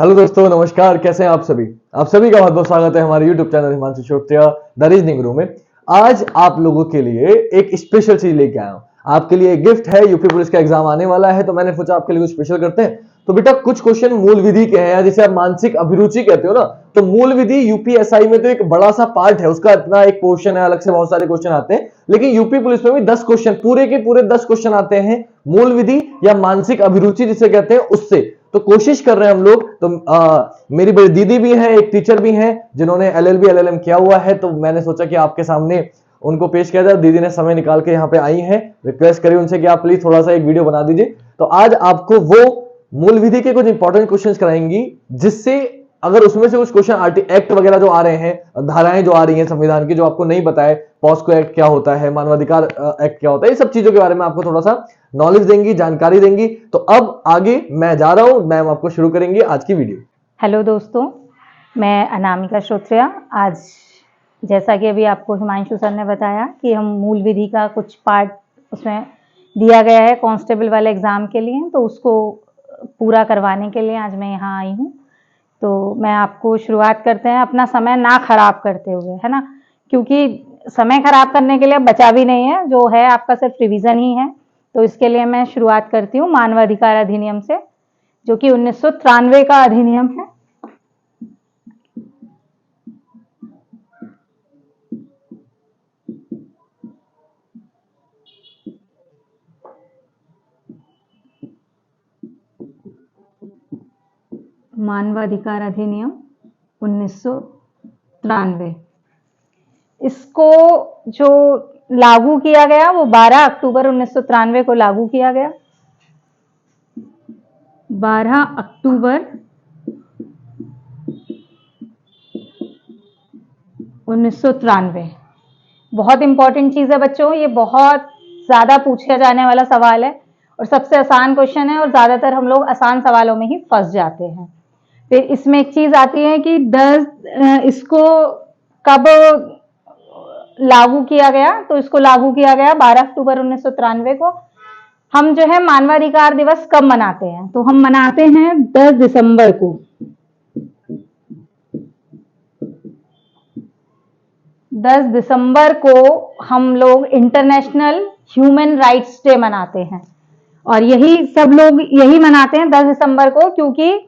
Hello दोस्तों, नमस्कार। कैसे हैं आप सभी का बहुत बहुत स्वागत है हमारे YouTube channel Himanshu Shrotriya the reasoning room में। आज आप लोगों के लिए एक स्पेशल चीज लेके आया हूं। आपके लिए एक गिफ्ट है। यूपी पुलिस का एग्जाम आने वाला है तो मैंने सोचा आपके लिए कुछ स्पेशल करते हैं। तो बेटा कुछ क्वेश्चन मूल विधि के हैं, जिसे आप मानसिक अभिरुचि कहते हो ना, तो मूल विधि यूपीएसआई में तो एक बड़ा सा पार्ट है, उसका इतना एक पोर्शन है, अलग से बहुत सारे क्वेश्चन आते हैं। लेकिन यूपी पुलिस में भी 10 क्वेश्चन, पूरे के पूरे 10 क्वेश्चन आते हैं मूल विधि या मानसिक अभिरुचि जिसे कहते हैं उससे। तो कोशिश कर रहे हैं हम लोग। तो मेरी बड़ी दीदी भी है, एक टीचर भी हैं जिन्होंने एलएलबी एलएलएम किया हुआ है, तो मैंने सोचा कि आपके सामने उनको पेश किया जाए। दीदी ने समय निकाल के यहाँ पे आई हैं। रिक्वेस्ट करी उनसे कि आप प्लीज थोड़ा सा एक वीडियो बना दीजिए। तो आज आपको वो मूल विधि के कुछ इंपॉर्टेंट क्वेश्चंस कराएंगी, जिससे अगर उसमें से कुछ क्वेश्चन एक्ट वगैरह जो आ रहे हैं, धाराएं जो आ रही हैं संविधान की, जो आपको नहीं पता है, पॉस्को एक्ट क्या होता है, मानवाधिकार एक्ट क्या होता है, ये सब चीजों के बारे में आपको थोड़ा सा नॉलेज देंगी, जानकारी देंगी। तो अब आगे मैं जा रहा हूं, मैम आपको शुरू करेंगी आज की वीडियो। हेलो दोस्तों, मैं अनामिका श्रोत्रिया। आज जैसा कि अभी आपको हिमांशु सर ने बताया कि हम मूल विधि का कुछ पार्ट उसमें दिया गया है कांस्टेबल वाले एग्ज़ाम के लिए, तो उसको पूरा करवाने के लिए आज मैं यहाँ आई हूँ। तो मैं आपको शुरुआत करते हैं अपना समय ना खराब करते हुए, है ना, क्योंकि समय खराब करने के लिए बचा भी नहीं है, जो है आपका सिर्फ रिवीजन ही है। तो इसके लिए मैं शुरुआत करती हूँ मानवाधिकार अधिनियम से, जो कि 1993 का अधिनियम है। मानवाधिकार अधिनियम 1993, इसको जो लागू किया गया वो 12 अक्टूबर 1993 को लागू किया गया। 12 अक्टूबर 1993 बहुत इंपॉर्टेंट चीज़ है बच्चों, ये बहुत ज़्यादा पूछा जाने वाला सवाल है और सबसे आसान क्वेश्चन है, और ज़्यादातर हम लोग आसान सवालों में ही फंस जाते हैं। फिर इसमें एक चीज़ आती है कि इसको कब लागू किया गया, तो इसको लागू किया गया 12 अक्टूबर 1993 को। हम जो है मानवाधिकार दिवस कब मनाते हैं, तो हम मनाते हैं 10 दिसंबर को। 10 दिसंबर को हम लोग इंटरनेशनल ह्यूमन राइट्स डे मनाते हैं, और यही सब लोग यही मनाते हैं 10 दिसंबर को, क्योंकि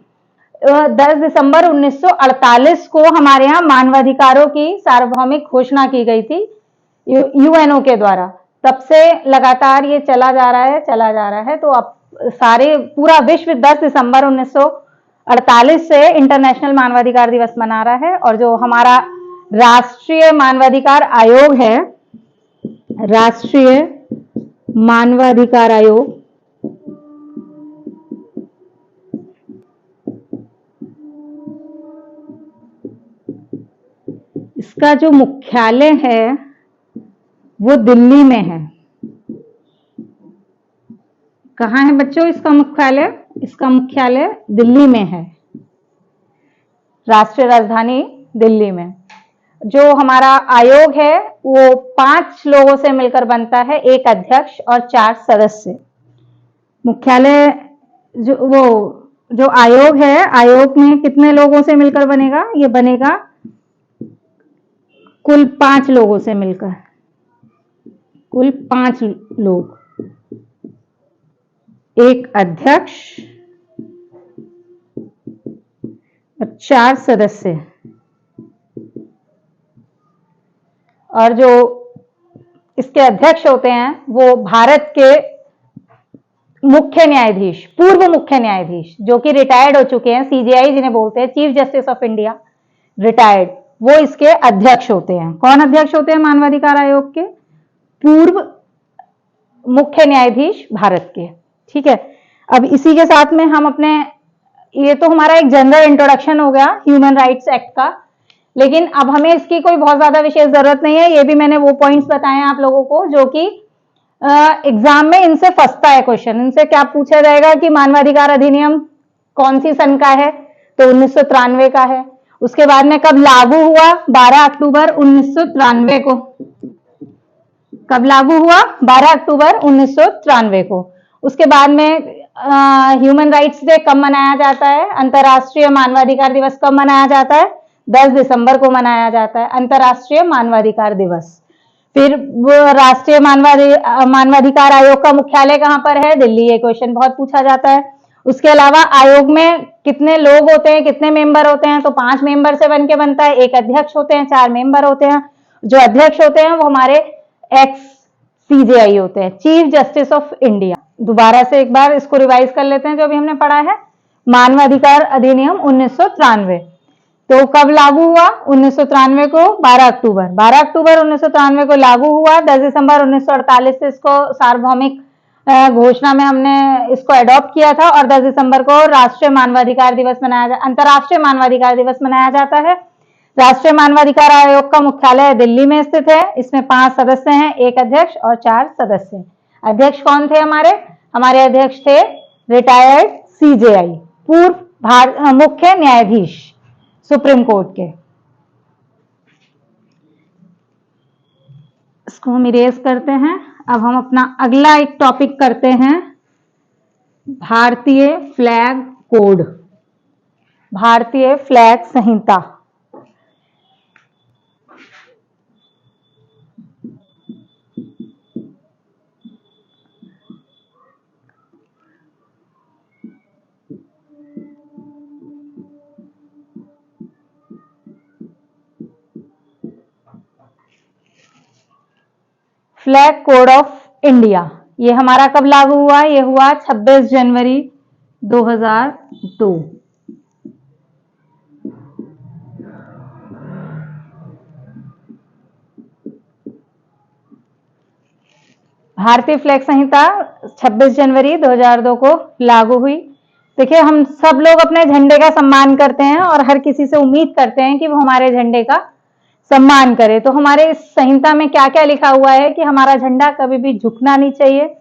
10 दिसंबर 1948 को हमारे यहाँ मानवाधिकारों की सार्वभौमिक घोषणा की गई थी यूएनओ के द्वारा। तब से लगातार ये चला जा रहा है। तो अब सारे पूरा विश्व 10 दिसंबर 1948 से इंटरनेशनल मानवाधिकार दिवस मना रहा है। और जो हमारा राष्ट्रीय मानवाधिकार आयोग है, राष्ट्रीय मानवाधिकार आयोग, इसका जो मुख्यालय है वो दिल्ली में है। कहाँ है बच्चों इसका मुख्यालय? इसका मुख्यालय दिल्ली में है, राष्ट्रीय राजधानी दिल्ली में। जो हमारा आयोग है वो 5 लोगों से मिलकर बनता है, एक अध्यक्ष और 4 सदस्य। मुख्यालय जो आयोग है, आयोग में कितने लोगों से मिलकर बनेगा? ये बनेगा कुल 5 लोगों से मिलकर, कुल 5 लोग, एक अध्यक्ष और 4 सदस्य। और जो इसके अध्यक्ष होते हैं वो भारत के मुख्य न्यायाधीश, पूर्व मुख्य न्यायाधीश, जो कि रिटायर्ड हो चुके हैं, सीजेआई जिन्हें बोलते हैं, chief justice of India, retired, वो इसके अध्यक्ष होते हैं। कौन अध्यक्ष होते हैं मानवाधिकार आयोग के? पूर्व मुख्य न्यायाधीश भारत के। ठीक है, अब इसी के साथ में हम अपने, ये तो हमारा एक जनरल इंट्रोडक्शन हो गया ह्यूमन राइट्स एक्ट का, लेकिन अब हमें इसकी कोई बहुत ज्यादा विशेष जरूरत नहीं है। ये भी मैंने वो पॉइंट्स बताए हैं आप लोगों को जो कि एग्जाम में इनसे फंसता है क्वेश्चन। इनसे क्या पूछा जाएगा कि मानवाधिकार अधिनियम कौन सी सन का है, तो 1993 का है। उसके बाद में कब लागू हुआ? 12 अक्टूबर 1993 को। कब लागू हुआ? 12 अक्टूबर 1993 को। उसके बाद में ह्यूमन राइट्स डे कब मनाया जाता है? अंतर्राष्ट्रीय मानवाधिकार दिवस कब मनाया जाता है? 10 दिसंबर को मनाया जाता है अंतर्राष्ट्रीय मानवाधिकार दिवस। फिर राष्ट्रीय मानवाधिकार आयोग का मुख्यालय कहाँ पर है? दिल्ली। ये क्वेश्चन बहुत पूछा जाता है। उसके अलावा आयोग में कितने लोग होते हैं, कितने मेंबर होते हैं? तो 5 मेंबर से बन के बनता है। एक अध्यक्ष होते हैं, 4 मेंबर होते हैं। जो अध्यक्ष होते हैं वो हमारे एक्स CJI होते हैं, चीफ जस्टिस ऑफ इंडिया। दोबारा से एक बार इसको रिवाइज कर लेते हैं जो भी हमने पढ़ा है। मानवाधिकार अधिनियम 1993 तो कब लागू हुआ? 1993 को 12 अक्टूबर 1993 को लागू हुआ। 10 दिसंबर 1948 से इसको सार्वभौमिक घोषणा में हमने इसको अडॉप्ट किया था और 10 दिसंबर को राष्ट्रीय मानवाधिकार दिवस अंतर्राष्ट्रीय मानवाधिकार दिवस मनाया जाता है। राष्ट्रीय मानवाधिकार आयोग का मुख्यालय दिल्ली में स्थित है। इसमें 5 सदस्य हैं, एक अध्यक्ष और 4 सदस्य। अध्यक्ष कौन थे हमारे? हमारे अध्यक्ष थे रिटायर्ड CJI, पूर्व मुख्य न्यायाधीश सुप्रीम कोर्ट के। इसको हम इरेज करते हैं। अब हम अपना अगला एक टॉपिक करते हैं, भारतीय फ्लैग कोड, भारतीय flag Samhita. Flag code of India ये हमारा कब लागू हुआ? ये हुआ 26 जनवरी 2002। भारतीय फ्लैग संहिता 26 जनवरी 2002 को लागू हुई। देखिए, हम सब लोग अपने झंडे का सम्मान करते हैं और हर किसी से उम्मीद करते हैं कि वो हमारे झंडे का सम्मान करे। तो हमारे इस संहिता में क्या क्या लिखा हुआ है कि हमारा झंडा कभी भी झुकना नहीं चाहिए,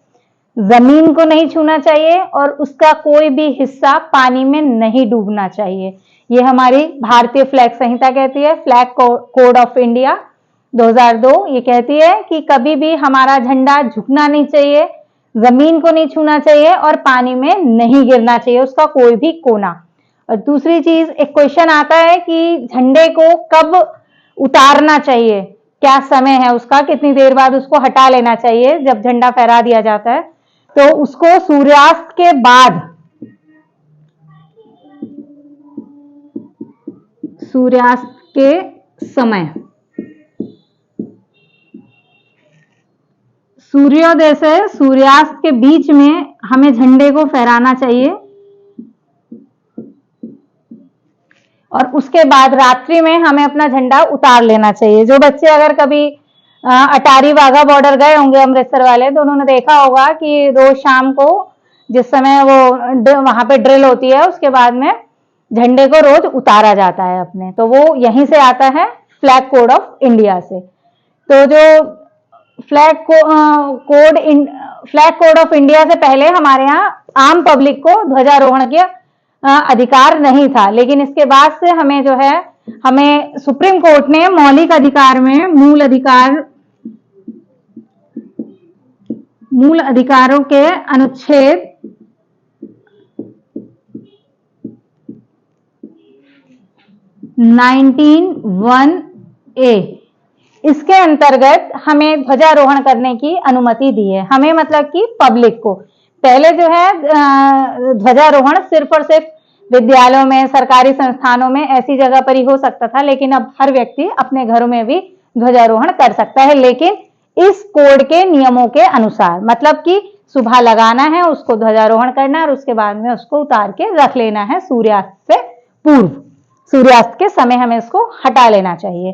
जमीन को नहीं छूना चाहिए और उसका कोई भी हिस्सा पानी में नहीं डूबना चाहिए। ये हमारी भारतीय फ्लैग संहिता कहती है। फ्लैग कोड ऑफ इंडिया 2002 ये कहती है कि कभी भी हमारा झंडा झुकना नहीं चाहिए, जमीन को नहीं छूना चाहिए और पानी में नहीं गिरना चाहिए उसका कोई भी कोना। और दूसरी चीज, एक क्वेश्चन आता है कि झंडे को कब उतारना चाहिए, क्या समय है उसका, कितनी देर बाद उसको हटा लेना चाहिए जब झंडा फहरा दिया जाता है? तो उसको सूर्यास्त के बाद, सूर्यास्त के समय, सूर्योदय से सूर्यास्त के बीच में हमें झंडे को फहराना चाहिए और उसके बाद रात्रि में हमें अपना झंडा उतार लेना चाहिए। जो बच्चे अगर कभी अटारी वाघा बॉर्डर गए होंगे अमृतसर वाले, तो उन्होंने देखा होगा कि रोज शाम को जिस समय वो वहां पे ड्रिल होती है उसके बाद में झंडे को रोज उतारा जाता है अपने, तो वो यहीं से आता है फ्लैग कोड ऑफ इंडिया से। तो जो फ्लैग कोड ऑफ इंडिया से पहले हमारे यहाँ आम पब्लिक को ध्वजारोहण के अधिकार नहीं था, लेकिन इसके बाद से हमें जो है, हमें सुप्रीम कोर्ट ने मौलिक अधिकार में मूल अधिकारों के अनुच्छेद 19(1)(a) इसके अंतर्गत हमें ध्वजारोहण करने की अनुमति दी है। हमें मतलब कि पब्लिक को। पहले जो है ध्वजारोहण सिर्फ और सिर्फ विद्यालयों में, सरकारी संस्थानों में, ऐसी जगह पर ही हो सकता था, लेकिन अब हर व्यक्ति अपने घरों में भी ध्वजारोहण कर सकता है, लेकिन इस कोड के नियमों के अनुसार। मतलब कि सुबह लगाना है, उसको ध्वजारोहण करना है और उसके बाद में उसको उतार के रख लेना है सूर्यास्त से पूर्व, सूर्यास्त के समय हमें इसको हटा लेना चाहिए।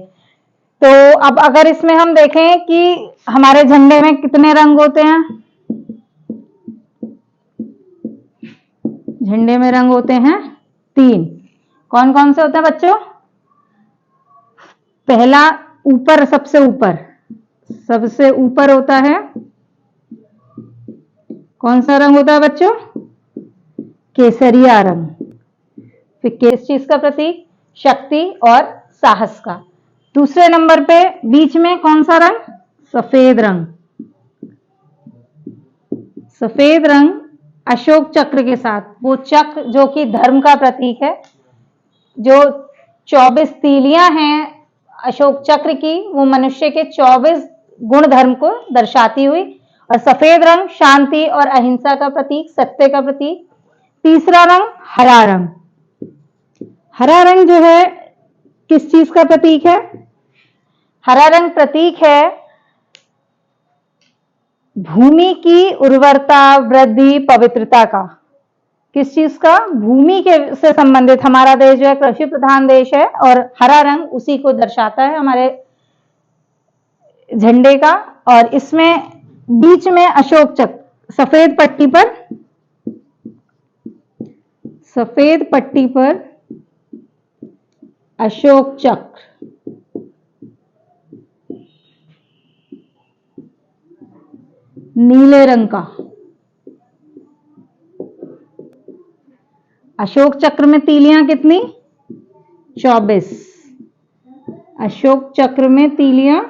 तो अब अगर इसमें हम देखें कि हमारे झंडे में कितने रंग होते हैं, झंडे में रंग होते हैं 3। कौन कौन से होते हैं बच्चों? पहला ऊपर, सबसे ऊपर होता है, कौन सा रंग होता है बच्चों? केसरिया रंग। फिर किस चीज का प्रतीक? शक्ति और साहस का। दूसरे नंबर पे बीच में कौन सा रंग? सफेद रंग। सफेद रंग अशोक चक्र के साथ, वो चक्र जो कि धर्म का प्रतीक है, जो 24 तीलियां हैं अशोक चक्र की, वो मनुष्य के 24 गुण धर्म को दर्शाती हुई। और सफेद रंग शांति और अहिंसा का प्रतीक, सत्य का प्रतीक। तीसरा रंग हरा रंग। हरा रंग जो है किस चीज का प्रतीक है? हरा रंग प्रतीक है भूमि की उर्वरता, वृद्धि, पवित्रता का। किस चीज का? भूमि के से संबंधित। हमारा देश जो है कृषि प्रधान देश है और हरा रंग उसी को दर्शाता है हमारे झंडे का। और इसमें बीच में अशोक चक्र, सफेद पट्टी पर अशोक चक्र, नीले रंग का। अशोक चक्र में तीलियां कितनी? 24। अशोक चक्र में तीलियां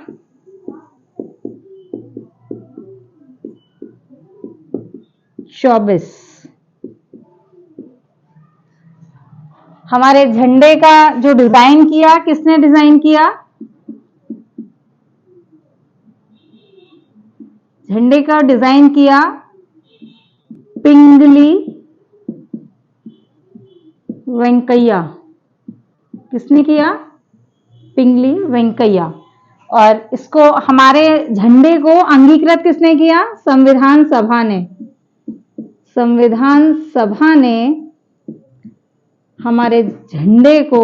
24। हमारे झंडे का जो डिजाइन किया, किसने डिजाइन किया? झंडे का डिजाइन किया पिंगली वेंकैया। किसने किया? पिंगली वेंकैया। और इसको, हमारे झंडे को अंगीकृत किसने किया? संविधान सभा ने। संविधान सभा ने हमारे झंडे को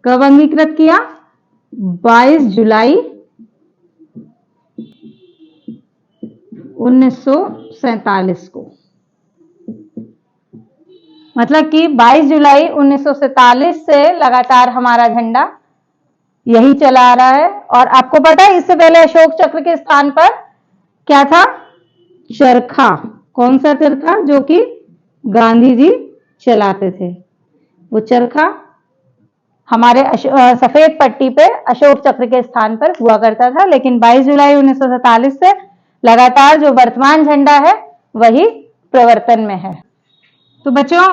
कब अंगीकृत किया? 22 जुलाई 1947 को। मतलब कि 22 जुलाई 1947 से लगातार हमारा झंडा यही चला आ रहा है। और आपको पता है इससे पहले अशोक चक्र के स्थान पर क्या था? चरखा। कौन सा चरखा? जो कि गांधी जी चलाते थे। वो चरखा हमारे सफेद पट्टी पे अशोक चक्र के स्थान पर हुआ करता था। लेकिन 22 जुलाई 1947 से लगातार जो वर्तमान झंडा है वही प्रवर्तन में है। तो बच्चों,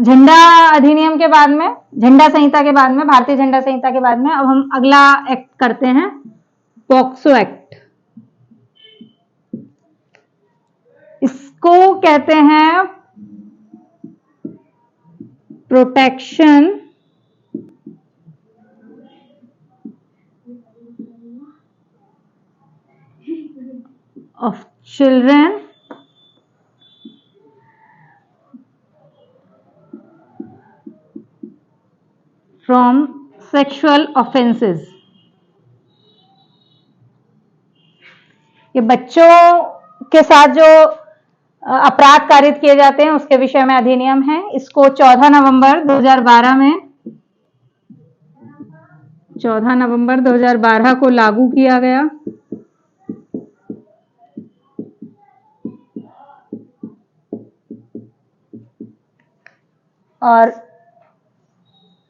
झंडा अधिनियम के बाद में, झंडा संहिता के बाद में, भारतीय झंडा संहिता के बाद में अब हम अगला एक्ट करते हैं, पॉक्सो एक्ट। इसको कहते हैं protection of children from sexual offences. ये बच्चों के साथ जो अपराध कारित किए जाते हैं उसके विषय में अधिनियम है। इसको 14 नवंबर 2012 को लागू किया गया। और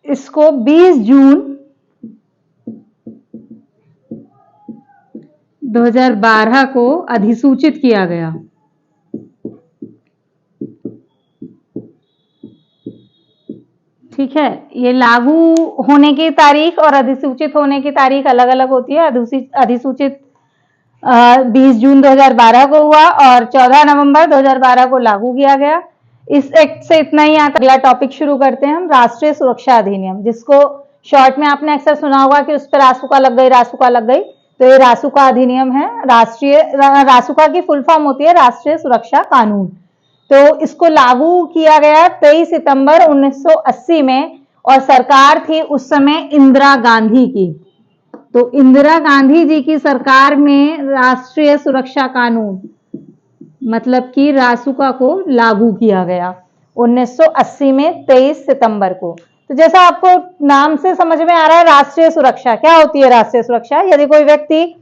इसको 20 जून 2012 को अधिसूचित किया गया। ठीक है, ये लागू होने की तारीख और अधिसूचित होने की तारीख अलग अलग होती है। अधिसूचित 20 जून 2012 को हुआ और 14 नवंबर 2012 को लागू किया गया। इस एक्ट से इतना ही। आता अगला टॉपिक शुरू करते हैं हम, राष्ट्रीय सुरक्षा अधिनियम, जिसको शॉर्ट में आपने अक्सर सुना होगा कि उस पर रासुका लग गई, रासुका लग गई। तो ये रासुका अधिनियम है। रासुका की फुल फॉर्म होती है राष्ट्रीय सुरक्षा कानून। तो इसको लागू किया गया 23 सितंबर 1980 में और सरकार थी उस समय इंदिरा गांधी की। तो इंदिरा गांधी जी की सरकार में राष्ट्रीय सुरक्षा कानून मतलब कि रासुका को लागू किया गया 1980 में 23 सितंबर को। तो जैसा आपको नाम से समझ में आ रहा है, राष्ट्रीय सुरक्षा क्या होती है? राष्ट्रीय सुरक्षा, यदि कोई व्यक्ति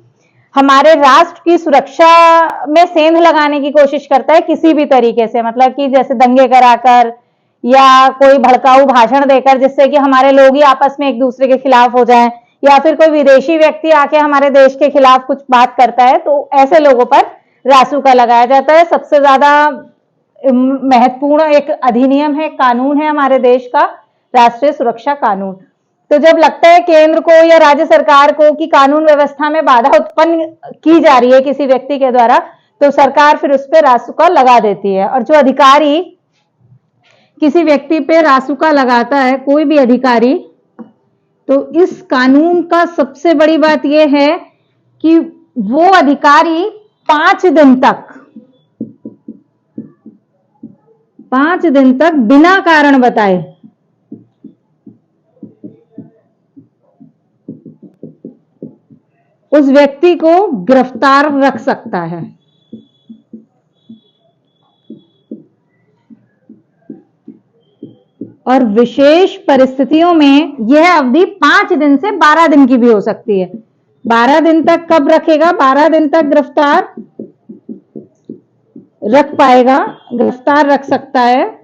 हमारे राष्ट्र की सुरक्षा में सेंध लगाने की कोशिश करता है किसी भी तरीके से, मतलब कि जैसे दंगे कराकर या कोई भड़काऊ भाषण देकर जिससे कि हमारे लोग ही आपस में एक दूसरे के खिलाफ हो जाएं, या फिर कोई विदेशी व्यक्ति आके हमारे देश के खिलाफ कुछ बात करता है, तो ऐसे लोगों पर रासुका लगाया जाता है। सबसे ज्यादा महत्वपूर्ण एक अधिनियम है, कानून है हमारे देश का, राष्ट्रीय सुरक्षा कानून। तो जब लगता है केंद्र को या राज्य सरकार को कि कानून व्यवस्था में बाधा उत्पन्न की जा रही है किसी व्यक्ति के द्वारा, तो सरकार फिर उस पर रासुका लगा देती है। और जो अधिकारी किसी व्यक्ति पे रासुका लगाता है, कोई भी अधिकारी, तो इस कानून का सबसे बड़ी बात यह है कि वो अधिकारी 5 दिन तक बिना कारण बताए उस व्यक्ति को गिरफ्तार रख सकता है। और विशेष परिस्थितियों में यह अवधि 5 दिन से 12 दिन की भी हो सकती है। 12 दिन तक कब रखेगा? 12 दिन तक गिरफ्तार रख पाएगा, गिरफ्तार रख सकता है।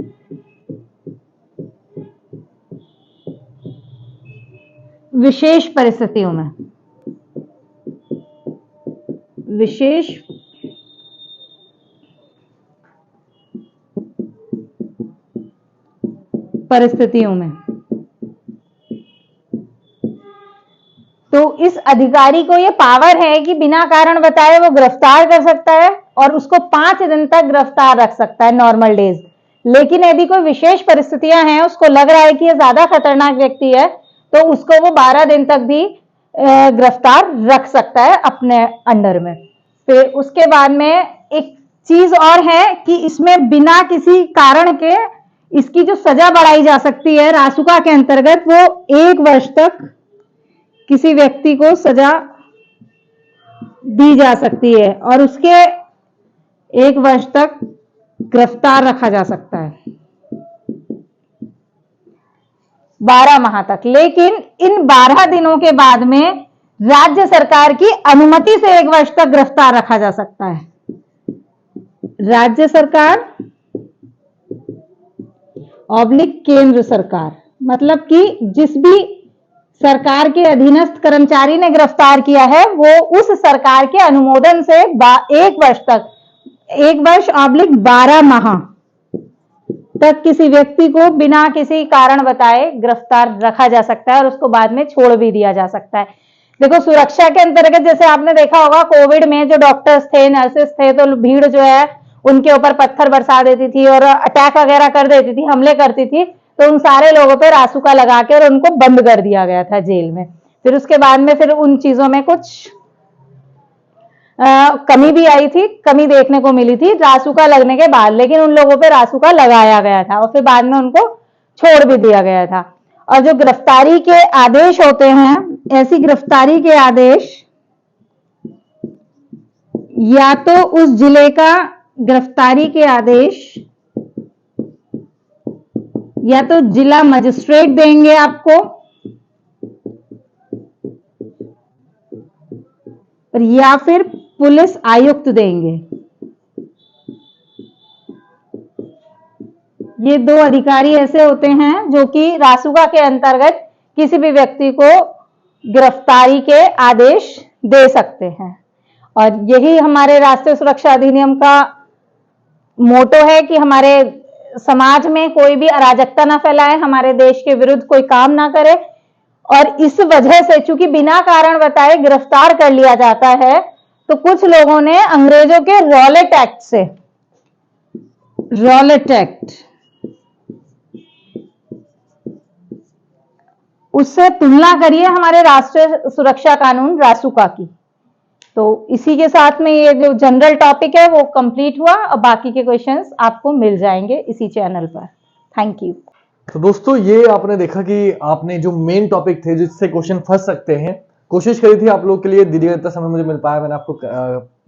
विशेष परिस्थितियों में, विशेष परिस्थितियों में। तो इस अधिकारी को यह पावर है कि बिना कारण बताए वो गिरफ्तार कर सकता है और उसको 5 दिन तक गिरफ्तार रख सकता है नॉर्मल डेज। लेकिन यदि कोई विशेष परिस्थितियां हैं, उसको लग रहा है कि यह ज्यादा खतरनाक व्यक्ति है, तो उसको वो 12 दिन तक भी गिरफ्तार रख सकता है अपने अंडर में। फिर उसके बाद में एक चीज और है कि इसमें बिना किसी कारण के इसकी जो सजा बढ़ाई जा सकती है रासुका के अंतर्गत, वो 1 वर्ष तक किसी व्यक्ति को सजा दी जा सकती है और उसके 1 वर्ष तक गिरफ्तार रखा जा सकता है 12 माह तक। लेकिन इन 12 दिनों के बाद में राज्य सरकार की अनुमति से 1 वर्ष तक गिरफ्तार रखा जा सकता है। राज्य सरकार ऑब्लिक केंद्र सरकार, मतलब कि जिस भी सरकार के अधीनस्थ कर्मचारी ने गिरफ्तार किया है, वो उस सरकार के अनुमोदन से 1 वर्ष तक, 1 वर्ष ऑब्लिक 12 माह तक किसी व्यक्ति को बिना किसी कारण बताए गिरफ्तार रखा जा सकता है और उसको बाद में छोड़ भी दिया जा सकता है। देखो, सुरक्षा के अंतर्गत जैसे आपने देखा होगा, कोविड में जो डॉक्टर्स थे, नर्सेस थे, तो भीड़ जो है उनके ऊपर पत्थर बरसा देती थी और अटैक वगैरह कर देती थी, हमले करती थी। तो उन सारे लोगों पे रासुका लगा के और उनको बंद कर दिया गया था जेल में। फिर उसके बाद में फिर उन चीजों में कुछ कमी भी आई थी, कमी देखने को मिली थी रासुका लगने के बाद, लेकिन उन लोगों पे रासुका लगाया गया था और फिर बाद में उनको छोड़ भी दिया गया था। और जो गिरफ्तारी के आदेश होते हैं, ऐसी गिरफ्तारी के आदेश या तो उस जिले का गिरफ्तारी के आदेश या तो जिला मजिस्ट्रेट देंगे आपको, या फिर पुलिस आयुक्त देंगे। ये 2 अधिकारी ऐसे होते हैं जो कि रासुका के अंतर्गत किसी भी व्यक्ति को गिरफ्तारी के आदेश दे सकते हैं। और यही हमारे राष्ट्रीय सुरक्षा अधिनियम का मोटो है कि हमारे समाज में कोई भी अराजकता ना फैलाए, हमारे देश के विरुद्ध कोई काम ना करे। और इस वजह से चूंकि बिना कारण बताए गिरफ्तार कर लिया जाता है, तो कुछ लोगों ने अंग्रेजों के रॉलेट एक्ट से, रॉलेट एक्ट, उससे तुलना करिए हमारे राष्ट्रीय सुरक्षा कानून रासुका की। तो इसी के साथ में ये जो जनरल टॉपिक है वो कंप्लीट हुआ और बाकी के क्वेश्चंस आपको मिल जाएंगे इसी चैनल पर। Thank you. तो दोस्तों, ये आपने देखा कि आपने जो मेन टॉपिक थे जिससे क्वेश्चन फंस सकते हैं, कोशिश करी थी आप लोग के लिए। दीदी का इतना समय मुझे मिल पाया, मैंने आपको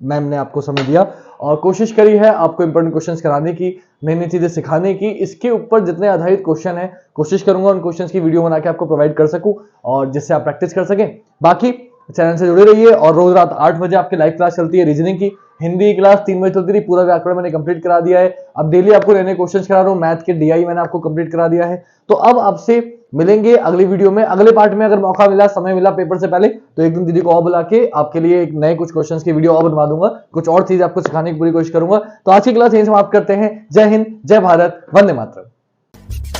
मैम ने आपको समय दिया और कोशिश करी है आपको इंपॉर्टेंट क्वेश्चंस कराने की, नई नई चीजें सिखाने की। इसके ऊपर जितने आधारित क्वेश्चन है, कोशिश करूंगा उन क्वेश्चंस की वीडियो बना के आपको प्रोवाइड कर सकूं और जिससे आप प्रैक्टिस कर सकें। बाकी चैनल से जुड़े रहिए और रोज रात 8 बजे आपकी लाइव क्लास चलती है रीजनिंग की, हिंदी क्लास 3 बजे चलती थी, पूरा व्याकरण मैंने कंप्लीट करा दिया है। अब डेली आपको नए क्वेश्चंस करा रहा हूँ, मैथ के डीआई मैंने आपको कंप्लीट करा दिया है। तो अब आपसे मिलेंगे अगली वीडियो में, अगले पार्ट में। अगर मौका मिला, समय मिला पेपर से पहले, तो एक दिन दीदी को और बुला के आपके लिए एक नए कुछ क्वेश्चंस की वीडियो और बनवा दूंगा, कुछ और चीज आपको सिखाने की पूरी कोशिश करूंगा। तो आज की क्लास यहीं समाप्त करते हैं। जय हिंद, जय भारत, वंदे मातरम।